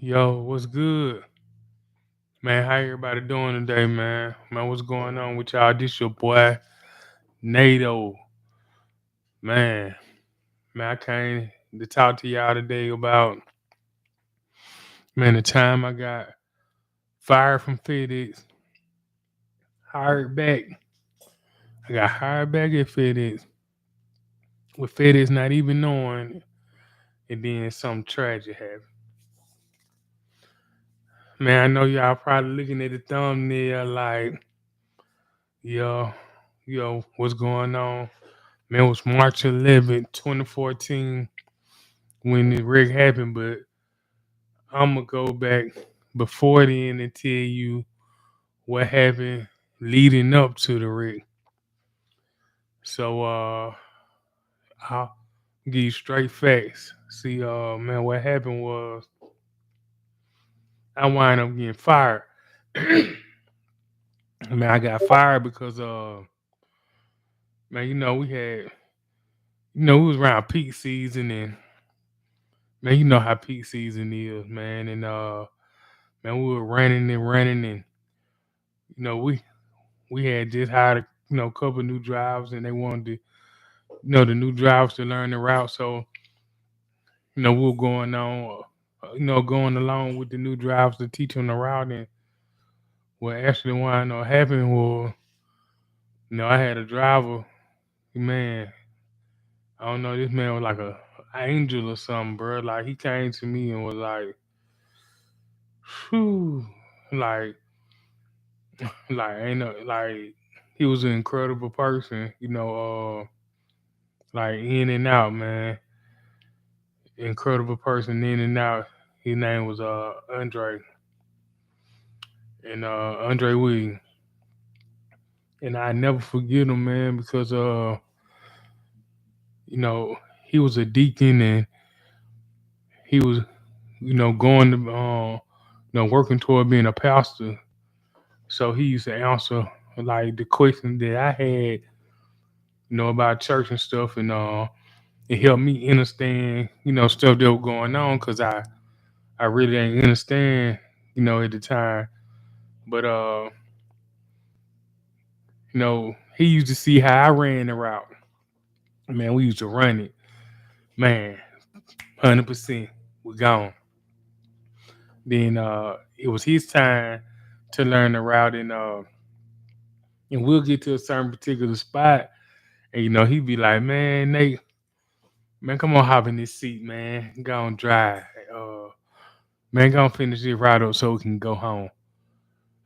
Yo, what's good? Man, how everybody doing today, man? Man, what's going on with y'all? This your boy, NATO. Man, man, I came to talk to y'all today about, man, the time I got fired from FedEx, hired back. I got hired back at FedEx, with FedEx not even knowing, and then something tragic happened. Man, I know y'all probably looking at the thumbnail like, yo, what's going on? Man, it was March 11th, 2014 when the wreck happened, but I'm gonna go back before then and tell you what happened leading up to the wreck. So I'll give you straight facts. See, man, what happened was I wind up getting fired. Man, I got fired because man, we was around peak season, and man, you know how peak season is, man, and man, we were running, and you know, we had just hired a couple new drivers, and they wanted to, the new drivers to learn the route. So we were going on, going along with the new drivers to teach them the route. And what actually wound up happening was, I had a driver, man. I don't know, this man was like a angel or something, bro. Like he came to me and was like, "Whew," like, ain't no like. He was an incredible person, like in and out, man. Incredible person in and out. His name was Andre, and Andre Williams. And I never forget him, man, because you know, he was a deacon, and he was, going to working toward being a pastor. So he used to answer like the questions that I had, about church and stuff, and it helped me understand, stuff that was going on, because I really didn't understand, at the time. But he used to see how I ran the route. Man, we used to run it. Man, 100%. We gone. Then it was his time to learn the route, and we'll get to a certain particular spot, and he'd be like, "Man, Nate, man, come on, hop in this seat, man. Go on, drive. Uh, man, go on, finish this route up so we can go home."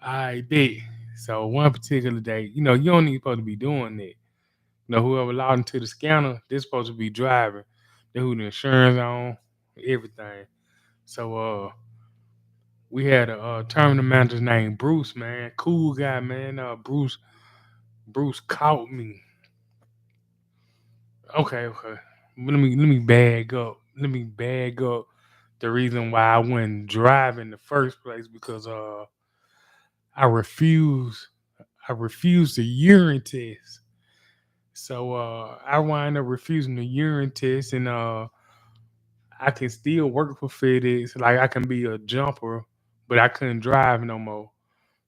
I bet. So one particular day, you don't even supposed to be doing that. Whoever logged into the scanner, they're supposed to be driving. They who the insurance on, everything. So we had a terminal manager named Bruce, man, cool guy, man. Bruce caught me. Okay. Let me bag up. Let me bag up the reason why I went drive in the first place, because I refuse I refused the urine test. So I wind up refusing the urine test, and I can still work for FedEx. Like I can be a jumper, but I couldn't drive no more.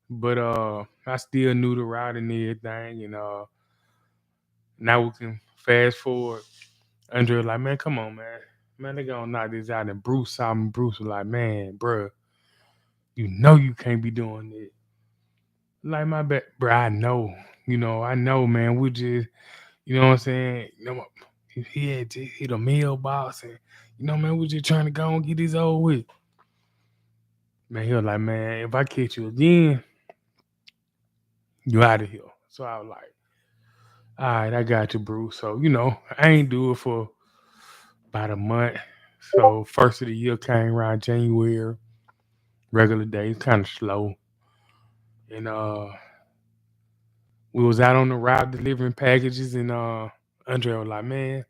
But I still knew the route and everything, and now we can fast forward. Andre was like, "Man, come on, man. Man, they gonna knock this out." And Bruce saw me. Bruce was like, "Man, bro, you know you can't be doing that." Like, my bad, bro. I know, man. We just, what I'm saying. He had just hit a mailbox, and man, we just trying to go and get this over with. Man, he was like, "Man, if I catch you again, you out of here." So I was like, "All right, I got you, Bruce." So I ain't do it for about a month. So first of the year came around January, regular days, kind of slow, and we was out on the route delivering packages, and Andre was like, man,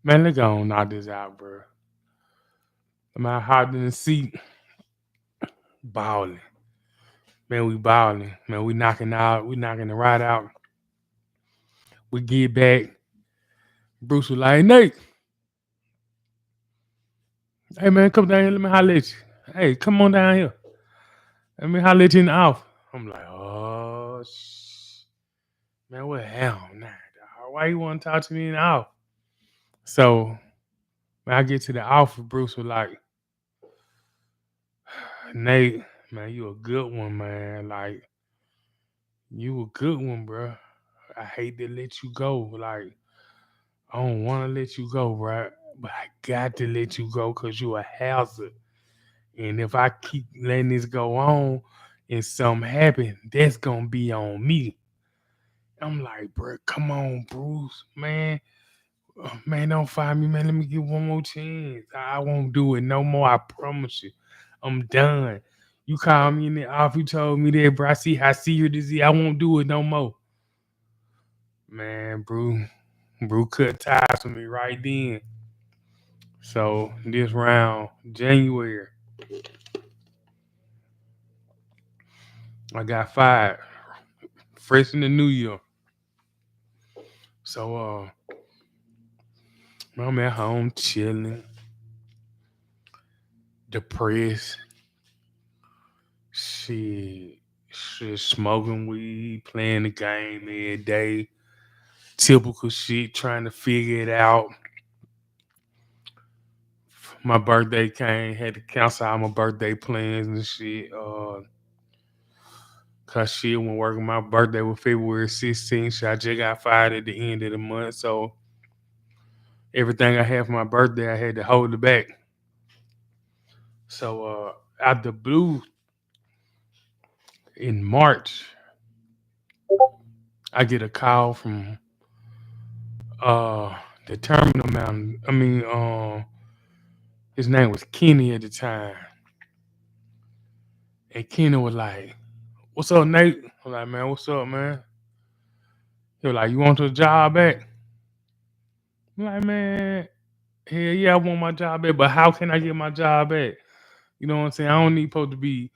let's go on knock this out, bro. Man, I hopped in the seat, balling. Man, we balling. Man, we knocking the ride out. We get back. Bruce was like, "Nate, Hey man, come down here. Let me holler at you. Hey, come on down here. Let me holler at you in the off. I'm like, oh, man, what hell? Nah, dawg. Why you want to talk to me in the off? So when I get to the office, Bruce was like, Nate, man, you a good one, man. Like, you a good one, bro. I hate to let you go. Like, I don't want to let you go, bro. But I got to let you go because you a hazard. And if I keep letting this go on and something happen, that's gonna be on me. I'm like, bro, come on, Bruce, man. Man, don't fire me, man. Let me get one more chance. I won't do it no more. I promise you. I'm done. You called me in the office, you told me that, bro. I see how serious this is. I won't do it no more. Man, Brew cut ties with me right then. So this round, January, I got fired. Fresh in the new year. So I'm at home chilling, depressed, shit, shit, smoking weed, playing the game every day, typical shit, trying to figure it out. My birthday came, had to cancel all my birthday plans and shit. Cause shit when working my birthday was February 16th, so I just got fired at the end of the month. So everything I had for my birthday, I had to hold it back. So out the blue in March, I get a call from uh the terminal man. I mean, his name was Kenny at the time. And Kenny was like, "What's up, Nate?" I'm like, "Man, what's up, man?" He was like, "You want your job back?" I'm like, "Man, hell yeah, I want my job back, but how can I get my job back? You know what I'm saying? I don't need supposed to be,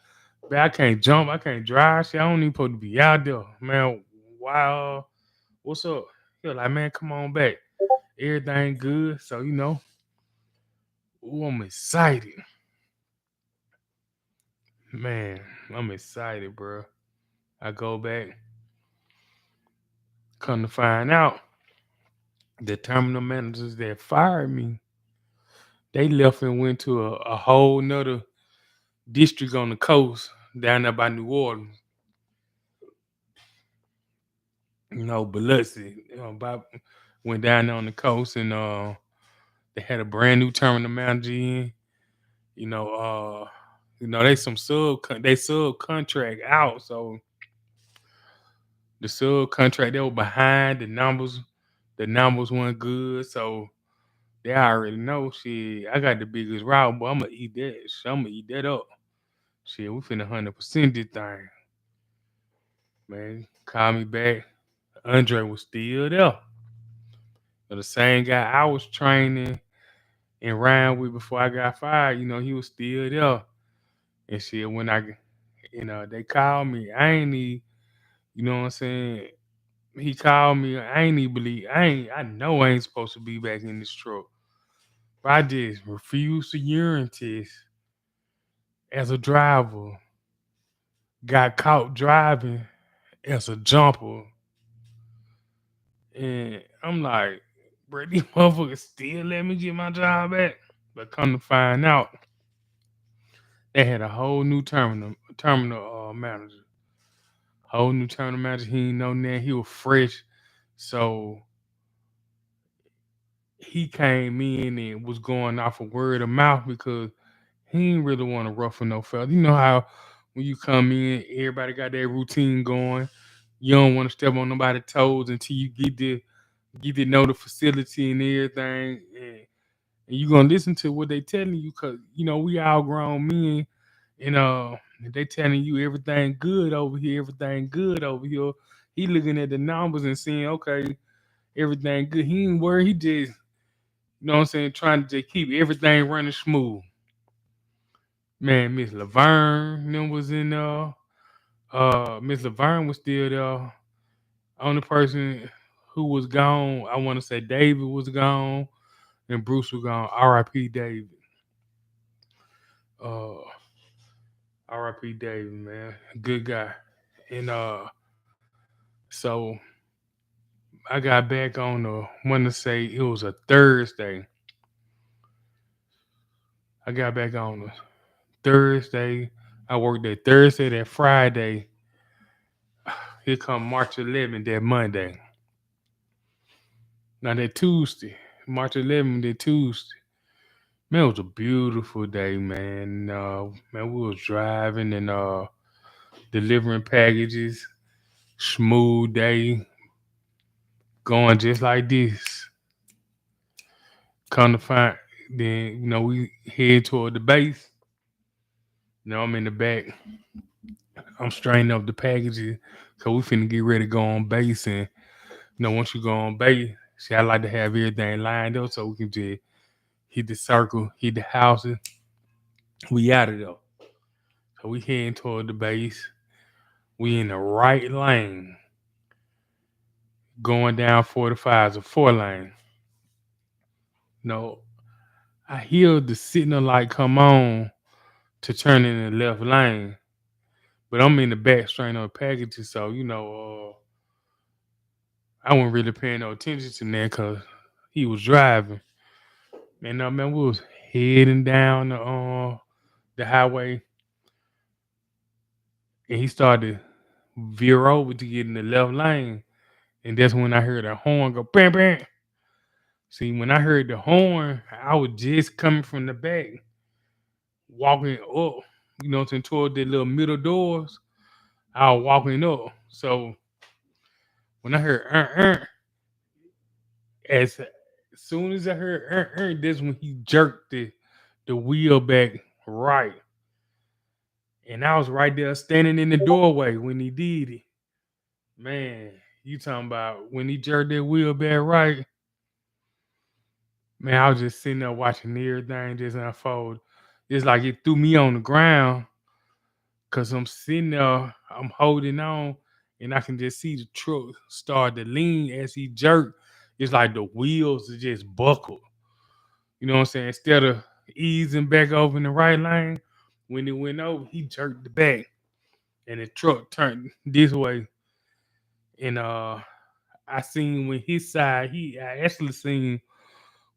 man, I can't jump, I can't drive, shit. I don't need supposed to be out there, man. Wow, what's up?" He was like, "Man, come on back. Everything good." So, ooh, I'm excited. Man, I'm excited, bro. I go back, come to find out, the terminal managers that fired me, they left and went to a whole nother district on the coast down there by New Orleans. Biloxi. Went down there on the coast and they had a brand new terminal manager in. You know, they subcontract out, so the subcontract they were behind the numbers weren't good, so they already know shit. I got the biggest route, but I'm gonna eat that. Shit, I'm gonna eat that up. Shit, we finna 100% this thing, man. Call me back. Andre was still there. The same guy I was training and ran with before I got fired. He was still there. And shit, when they called me. I ain't even, you know what I'm saying? He called me. I ain't even believe. I know I ain't supposed to be back in this truck. But I just refused to urine test as a driver. Got caught driving as a jumper. And I'm like, bro, these motherfuckers still let me get my job back. But come to find out, they had a whole new terminal manager. Whole new terminal manager. He ain't know that. He was fresh. So he came in and was going off of word of mouth because he didn't really want to ruffle no feathers. You know how when you come in, everybody got their routine going. You don't want to step on nobody's toes until you get to know the facility and everything. And you gonna listen to what they telling you because we all grown men and they telling you everything good over here, everything good over here. He looking at the numbers and saying, okay, everything good. He ain't worried. He just, what I'm saying, trying to just keep everything running smooth. Man, Miss Laverne them was in there. Miss Laverne was still there. Only person who was gone, I want to say David was gone and Bruce was gone. R.I.P. David. Uh, R.I.P. David, man, good guy. And so I got back on the. Want to say it was a Thursday. I got back on the Thursday. I worked that Thursday, that Friday. Here come March 11th, that Monday. Now that Tuesday, March 11th, that Tuesday. Man, it was a beautiful day, man. Man, we was driving and delivering packages. Smooth day, going just like this. Come to find, then we head toward the base. I'm in the back. I'm straining up the packages, so we finna get ready to go on base. And once you go on base, see, I like to have everything lined up so we can just hit the circle, hit the houses. We out of there. So we heading toward the base. We in the right lane, going down 45s, a 4 lane. No, I hear the signal light come on to turn in the left lane, but I'm in the back straining up packages, so I wasn't really paying no attention to that because he was driving. And man, we was heading down the highway, and he started to veer over to get in the left lane, and that's when I heard a horn go bam bam. See, when I heard the horn, I was just coming from the back, walking up, toward the little middle doors. I was walking up, so when I heard as soon as I heard that's when he jerked the wheel back right. And I was right there standing in the doorway when he did it. Man, you talking about when he jerked that wheel back right. Man, I was just sitting there watching everything just unfold. It's like it threw me on the ground because I'm sitting there, I'm holding on, and I can just see the truck start to lean as he jerked. It's like the wheels are just buckled. You know what I'm saying? Instead of easing back over in the right lane, when it went over, he jerked the back, and the truck turned this way. And I seen when his side, I actually seen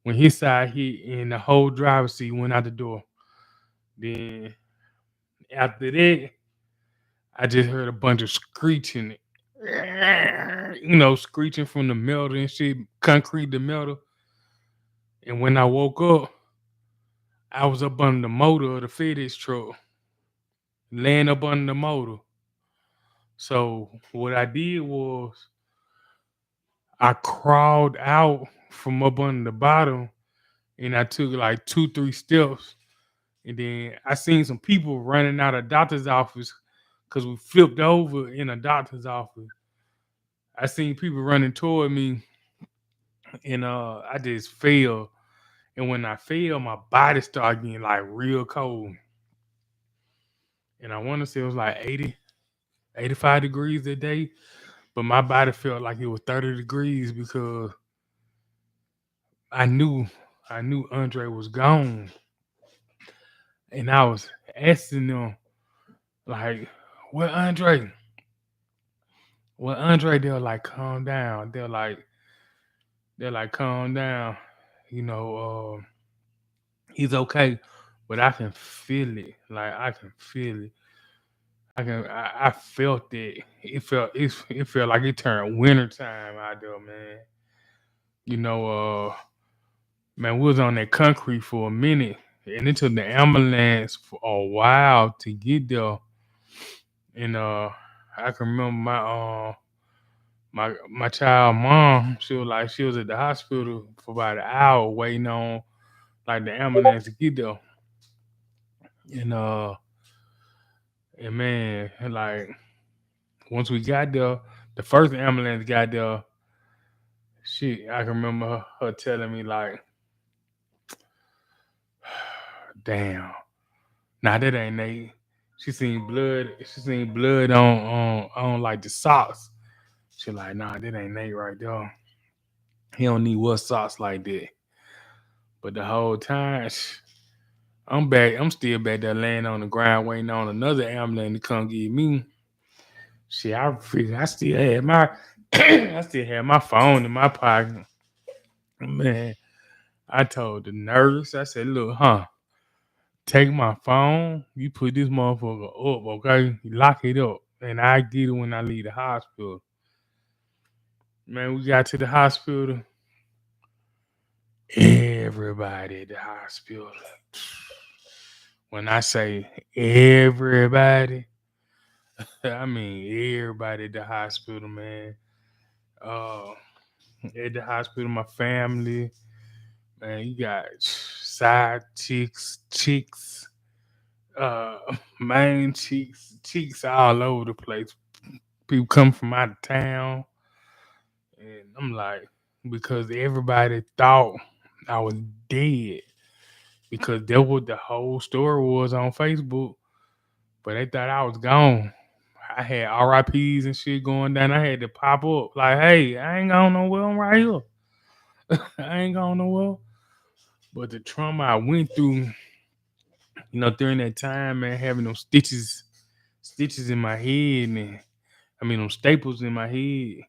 when his side hit, and the whole driver's seat went out the door. Then after that, I just heard a bunch of screeching, screeching from the metal and shit, concrete to metal. And when I woke up, I was up under the motor of the Fedex truck, laying up under the motor. So what I did was I crawled out from up under the bottom, and I took like 2, 3 steps, and then I seen some people running out of doctor's office because we flipped over in a doctor's office. I seen people running toward me, and I just fell. And when I fell, my body started getting like real cold. And I want to say it was like 80, 85 degrees that day, but my body felt like it was 30 degrees because I knew Andre was gone. And I was asking them, like, "What Andre? What Andre?" They're like, "Calm down." They're like, "Calm down." You know, he's okay, but I can feel it. Like I can feel it. I felt it. It felt like it turned winter time out there, man. You know, man, we was on that concrete for a minute, and it took the ambulance for a while to get there. And I can remember my child mom. She was at the hospital for about an hour waiting on like the ambulance to get there. And and man, like once we got there, the first ambulance got there. I can remember her telling me like, "Damn, nah, that ain't Nate." She seen blood. She seen blood on like the socks. She like, "Nah, that ain't Nate right there. He don't need what socks like that." But the whole time, I'm back. I'm still back there laying on the ground waiting on another ambulance to come get me. Shit, I figured I still had my I still had my phone in my pocket. Man, I told the nurse, I said, look, take my phone, you put this motherfucker up, okay? You lock it up. And I get it when I leave the hospital. Man, we got to the hospital. Everybody at the hospital. When I say everybody, I mean everybody at the hospital, man. Uh, at the hospital, my family, man, you got side chicks, uh, main chicks all over the place. People come from out of town, and I'm like, because everybody thought I was dead, because that what the whole story was on Facebook. But they thought I was gone. I had RIPs and shit going down. I had to pop up like, hey, I ain't going nowhere. I'm right here. I ain't going nowhere. But the trauma I went through, during that time, man, having those stitches in my head, and them staples in my head,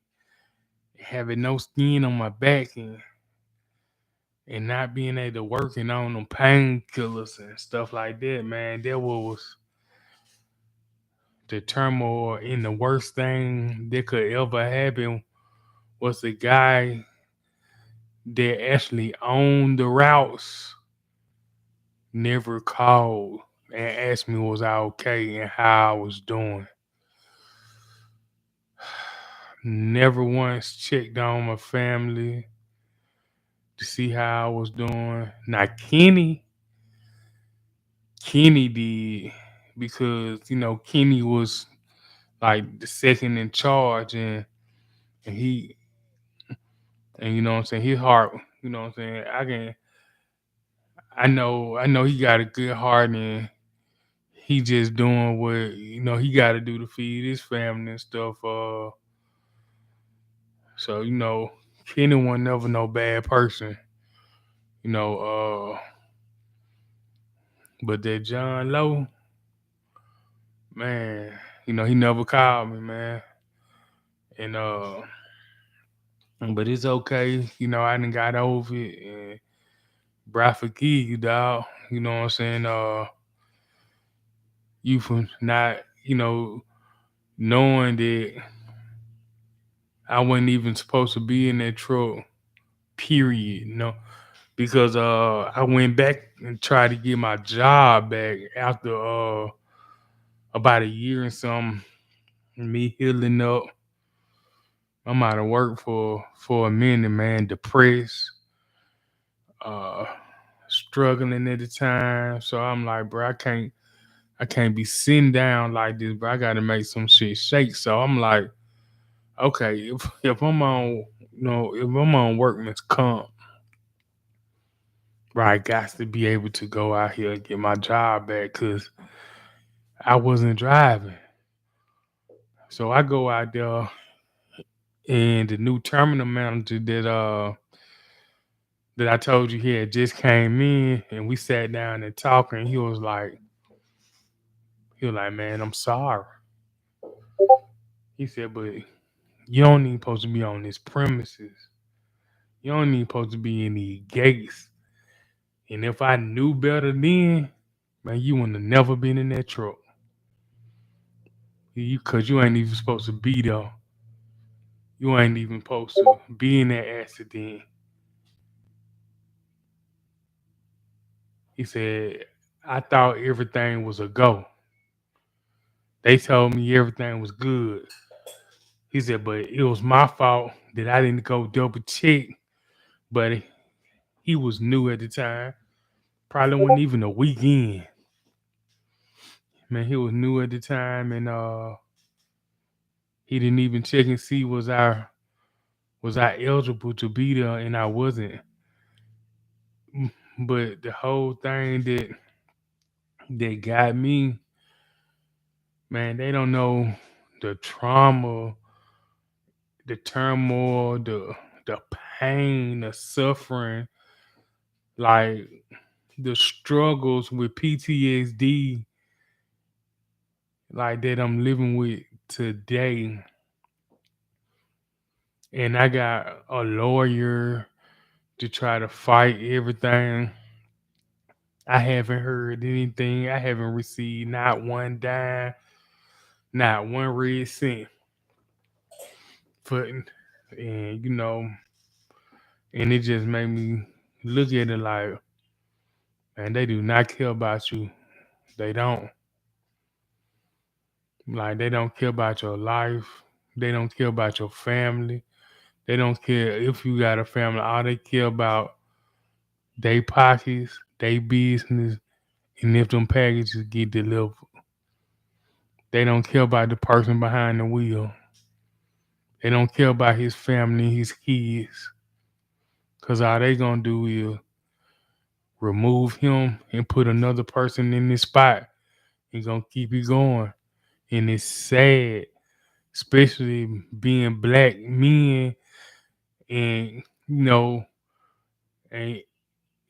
having no skin on my back, and not being able to work and on them painkillers and stuff like that, man, that was the turmoil. And the worst thing that could ever happen was the guy that actually owned the routes never called and asked me was I okay and how I was doing. Never once checked on my family to see how I was doing. Now Kenny did, because Kenny was like the second in charge, and he and you know what I'm saying, his heart, you know what I'm saying, I know he got a good heart, and he just doing what he got to do to feed his family and stuff. So Kenny was never no bad person, you know. But that John Lowe, man, he never called me, man, and but it's okay, I done got over it, and bro, I forgive you, dog. You know what I'm saying? You for not, knowing that I wasn't even supposed to be in that truck, period. Because I went back and tried to get my job back after about a year and something, me healing up. I'm out of work for a minute, man, depressed, uh struggling at the time. So I'm like, bro, I can't be sitting down like this, bro. I gotta make some shit shake. So I'm like, okay, if I'm on, if I'm on workman's comp, bro, I got to be able to go out here and get my job back, because I wasn't driving. So I go out there, and the new terminal manager that I told you he had just came in, and we sat down and talked, and he was like, man, I'm sorry. He said, but you don't even supposed to be on this premises. You don't even supposed to be in the gates. And if I knew better then, man, you wouldn't have never been in that truck. Cause you ain't even supposed to be there. You ain't even supposed to be in that accident. He said, I thought everything was a go. They told me everything was good. He said, but it was my fault that I didn't go double check. But he was new at the time. Probably wasn't even a weekend. Man, he was new at the time, and he didn't even check and see was I eligible to be there, and I wasn't. But the whole thing that got me, man, they don't know the trauma, the turmoil, the pain, the suffering. Like, the struggles with PTSD like that I'm living with today. And I got a lawyer to try to fight everything. I haven't heard anything. I haven't received not one dime, not one red cent for, and and it just made me look at it like, man, they do not care about you. They don't. Like, they don't care about your life. They don't care about your family. They don't care if you got a family. All they care about they pockets, they business, and if them packages get delivered. They don't care about the person behind the wheel. They don't care about his family, his kids. Cause all they gonna do is remove him and put another person in this spot and gonna keep it going. And it's sad, especially being black men and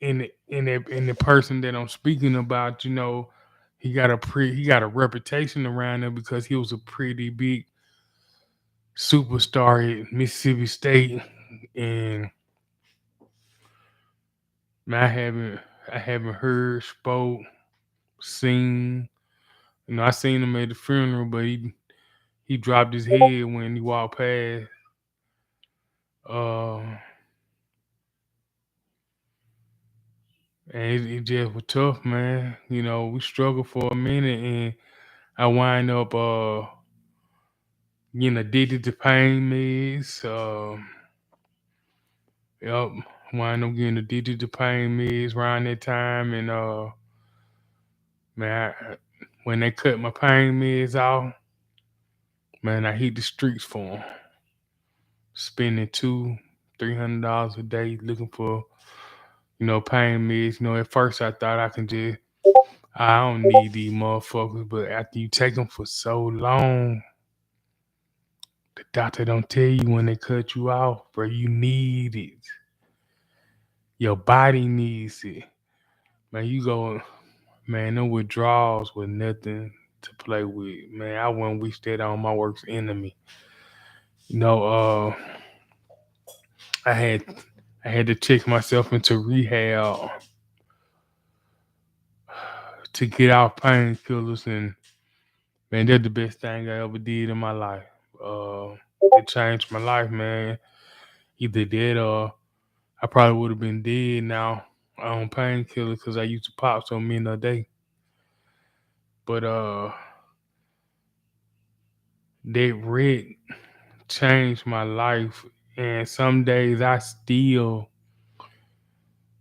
and in the person that I'm speaking about, he got a reputation around him because he was a pretty big superstar at Mississippi State, and man, I haven't heard, spoke, seen. I seen him at the funeral, but he dropped his head when he walked past. Uh, and it just was tough, man. We struggled for a minute, and I wind up getting addicted to pain meds. Yep, wind up getting addicted to pain meds around that time, and man, when they cut my pain meds off, man, I hit the streets for them, spending $200-300 a day looking for pain meds. At first I thought I don't need these motherfuckers, but after you take them for so long, the doctor don't tell you when they cut you off, bro. You need it. Your body needs it. Man, you go, man, no withdrawals with nothing to play with. Man, I wouldn't wish that on my worst enemy. You know, uh, I had I had to check myself into rehab to get off painkillers, and man, that's the best thing I ever did in my life. Uh, it changed my life, man. Either that or I probably would have been dead now on painkillers because I used to pop so many a day. But that wreck changed my life, and some days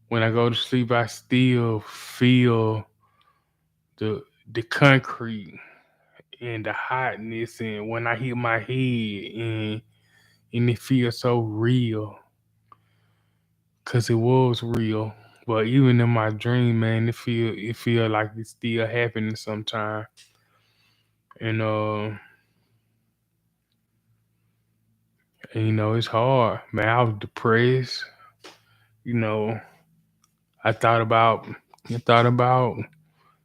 when I go to sleep, I still feel the concrete and the hotness, and when I hit my head, and it feels so real, cause it was real. But even in my dream, man, it feel like it's still happening sometimes. And it's hard, man. I was depressed. You know, I thought about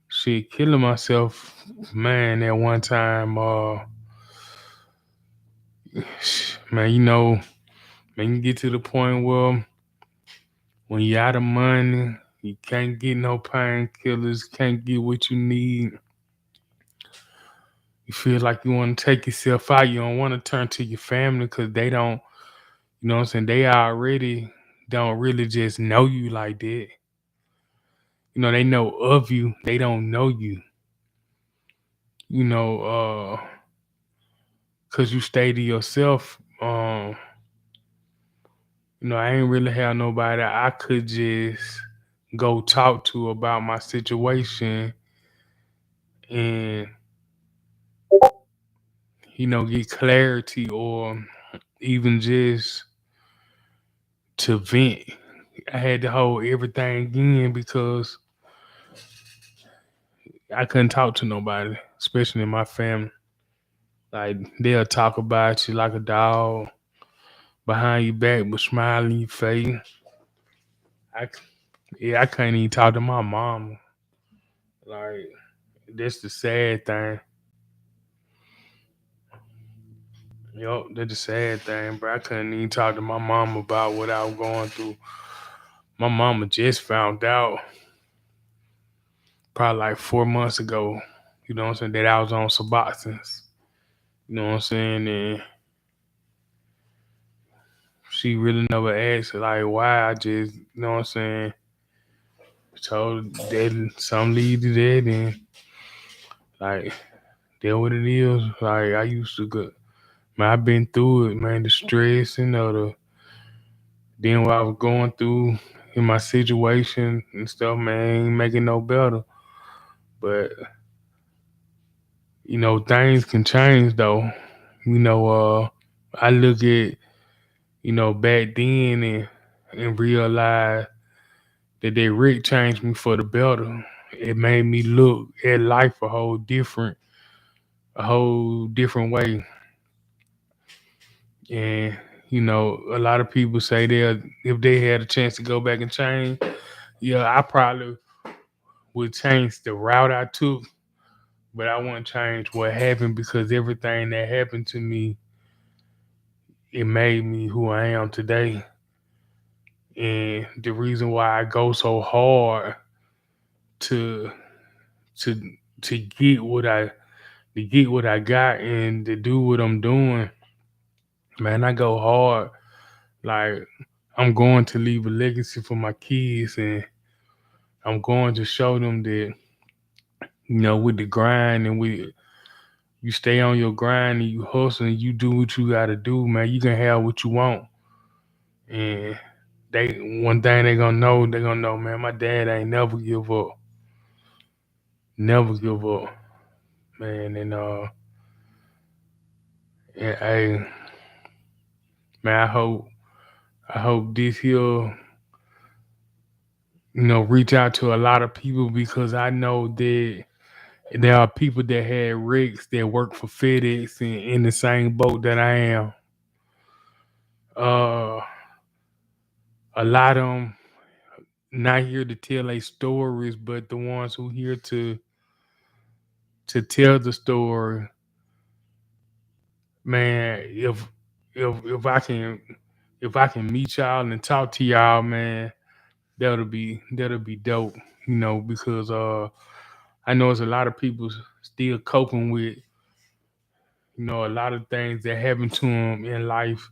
shit killing myself, man. At one time, man, man, you get to the point where when you're out of money, you can't get no painkillers, can't get what you need. You feel like you want to take yourself out. You don't want to turn to your family because they don't, what I'm saying? They already don't really just know you like that. They know of you. They don't know you. You know, cause you stay to yourself. I ain't really have nobody I could just go talk to about my situation and get clarity or even just to vent. I had to hold everything in because I couldn't talk to nobody, especially in my family. Like, they'll talk about you like a dog behind your back, but smiling your face. I Yeah, I can't even talk to my mama. Like, that's the sad thing. Yup, that's the sad thing, bro. I couldn't even talk to my mom about what I was going through. My mama just found out probably like 4 months ago, you know what I'm saying, that I was on Suboxones. You know what I'm saying? And she really never asked like why. I just, you know what I'm saying, told that some lead to that, and like that what it is. Like I used to go, man, I've been through it, man, the stress and the then what I was going through in my situation and stuff, man, ain't making no better. But things can change though. You know, I look at back then and realize that they really changed me for the better. It made me look at life a whole different way. And a lot of people say they if they had a chance to go back and change, yeah, I probably would change the route I took, but I wouldn't change what happened because everything that happened to me, it made me who I am today. And the reason why I go so hard to to to get what I got and to do what I'm doing, man, I go hard. Like I'm going to leave a legacy for my kids, and I'm going to show them that with the grind and with you stay on your grind and you hustle and you do what you got to do, man, you can have what you want. And they one thing they gonna know, man, my dad ain't never give up, never give up, man. And hey, man, I hope this here, reach out to a lot of people because I know that there are people that had rigs that work for FedEx and in the same boat that I am. Uh, a lot of them not here to tell their stories, but the ones who here to tell the story, man. If I can meet y'all and talk to y'all, man, that'll be dope. Because I know it's a lot of people still coping with a lot of things that happen to them in life,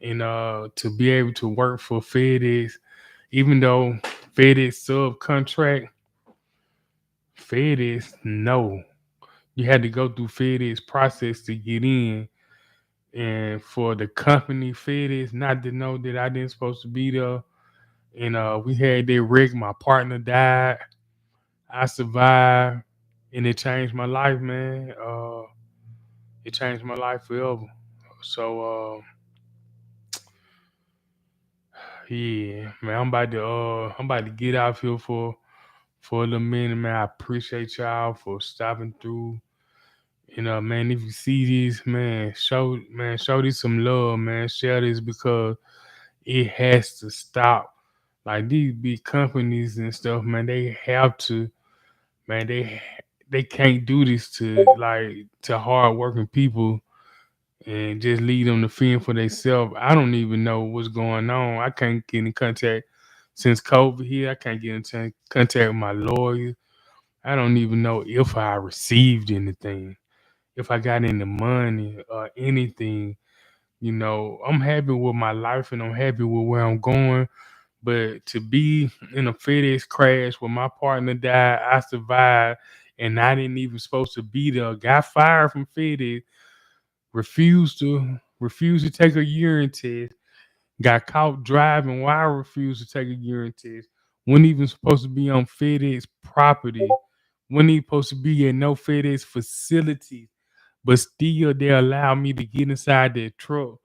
and to be able to work for FedEx, even though FedEx subcontract, FedEx no, you had to go through FedEx process to get in, and for the company FedEx not to know that I didn't supposed to be there, and we had that wreck. My partner died. I survived, and it changed my life, man. It changed my life forever. So yeah, man, I'm about to get out here for a little minute, man. I appreciate y'all for stopping through. Man, if you see this, show this some love, man. Share this because it has to stop. Like these big companies and stuff, man, they have to, man, they can't do this to hard working people and just lead them to fend for themselves. I don't even know what's going on. I can't get in contact since COVID here. I can't get in contact with my lawyer. I don't even know if I received anything, if I got any money or anything. I'm happy with my life and I'm happy with where I'm going. But to be in a FedEx crash where my partner died, I survived, and I didn't even supposed to be there. Got fired from FedEx, refused to take a urine test, got caught driving while I refused to take a urine test. Wasn't even supposed to be on FedEx property. Wasn't even supposed to be in no FedEx facility. But still they allowed me to get inside that truck.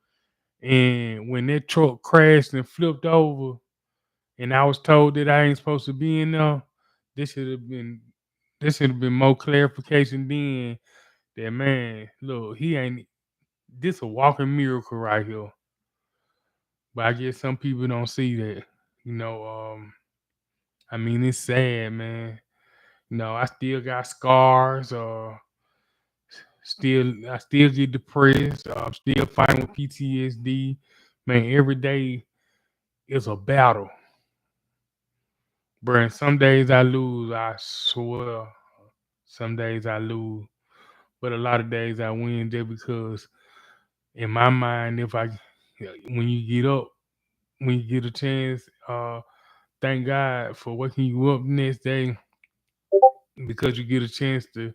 And when that truck crashed and flipped over, and I was told that I ain't supposed to be in there, this should have been this should have been more clarification then that, man, look, he ain't this a walking miracle right here. But I guess some people don't see that. You know, I mean, it's sad, man. I still got scars. I still get depressed. I'm still fighting with PTSD. Man, every day is a battle. Bro, and some days I lose, I swear. Some days I lose. But a lot of days I win just because in my mind, when you get up, when you get a chance, thank God for waking you up the next day because you get a chance to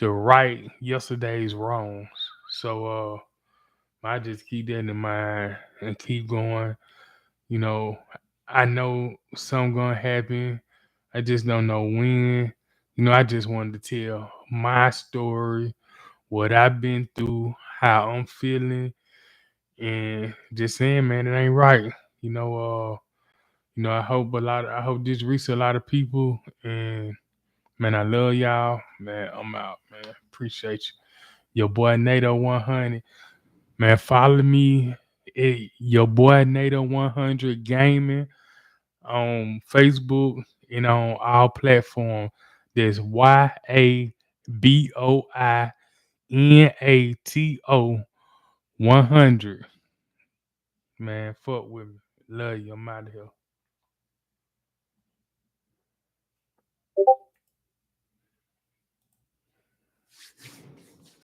right yesterday's wrongs. So I just keep that in mind and keep going. You know, I know something gonna happen. I just don't know when. I just wanted to tell my story, what I've been through, how I'm feeling, and just saying, man, it ain't right. You know, I hope this reaches a lot of people. And man, I love y'all. Man, I'm out, man. Appreciate you. Your boy NATO 100. Man, follow me your boy NATO 100 Gaming on Facebook and on all platforms. There's YABOUINATO 100. Man, fuck with me. Love you. I'm out of here.